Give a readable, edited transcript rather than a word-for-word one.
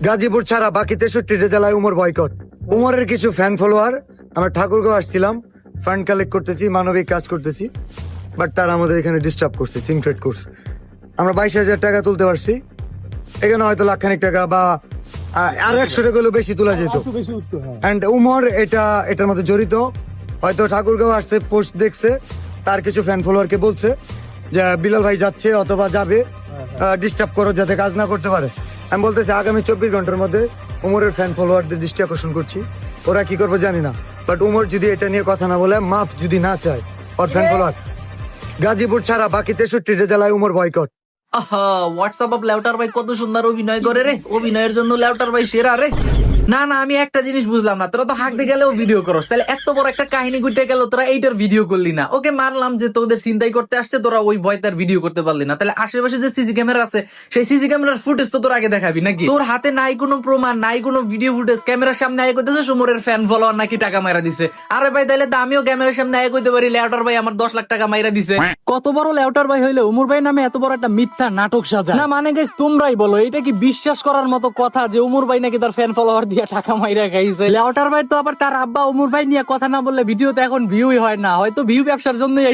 গাজীপুর ছাড়া বাকি 63 জেলায় উমর বয়কট। উমরের কিছু ফ্যান ফলোয়ার, আমরা ঠাকুরগাঁও আসছিলাম, ফান্ড কালেক্ট করতেছি, মানবিক কাজ করতেছি, বাট তারা আমাদের এখানে ডিস্টার্ব করছে, সিনক্রেট করছে। আমরা 22,000 টাকা তুলতে পারছি, এখানে হয়তো লাখখানিক টাকা বা আর 100 টাকা হলেও বেশি তোলা যেত। অ্যান্ড উমর এটার মধ্যে জড়িত, হয়তো ঠাকুরগাঁও আসছে, পোস্ট দেখছে, তার কিছু ফ্যান ফলোয়ারকে বলছে যে বিলাল ভাই যাচ্ছে অথবা যাবে, ডিস্টার্ব করো যাতে কাজ না করতে পারে। আমি বলতেছি আগামী 24 ঘন্টার মধ্যে উমরের ফ্যান ফলোয়ারদের দৃষ্টি আকর্ষণ করছি, ওরা কি করবে জানি না, বাট উমর যদি এটা নিয়ে কথা না বলে, মাফ যদি না চায় ওর ফ্যান ফলোয়ার, গাজীপুর ছাড়া বাকি 63 জেলায় উমর বয়কট। আহা, হোয়াটসঅ্যাপ আপ লেউটার ভাই কত সুন্দর অভিনয় করে রে, অভিনয়ের জন্য লেউটার ভাই সেরা রে। না না, আমি একটা জিনিস বুঝলাম না, তোরা তো হাঁকতে গেলেও ভিডিও করস, তাহলে এত বড় একটা কাহিনী গুটে গেল, তোরা এইটার ভিডিও করলি না। ওকে মানলাম যে তোদের চিন্তাই করতে আসছে, তোরা ওই ভয় তার ভিডিও করতে পারলি না, তাহলে আশেপাশে যে সিসি ক্যামেরা আছে সেই সিসি ক্যামেরার ফুটেজ তো তোর আগে দেখাবি নাকি? তোর হাতে নাই কোনো প্রমাণ, নাই কোনো ভিডিও ফুটেজ, ক্যামেরার সামনে আগে কইতেছে সুমরের ফ্যান ফলোয়ার নাকি টাকা মাইরা দিছে। আরে ভাই তাহলে তো আমিও ক্যামেরার সামনে আগে কইতে পারি লেউটার ভাই আমার 10 লাখ টাকা মাইরা দিছে। কত বড় লেউটার ভাই হইলে উমর ভাই নামে এত বড় একটা মিথ্যা নাটক সাজা না? মানে গাইস তোমরাই বলো, এটা কি বিশ্বাস করার মতো কথা যে উমর ভাই নাকি তার ফ্যান ফলোয়ার দিয়ে টাকা মাইরা খাইছে? লেউটার ভাই তো আবার তার আব্বা উমর ভাই নিয়ে কথা না বললে ভিডিওতে এখন ভিউই হয় না, হয়তো ভিউ ব্যবসার জন্যই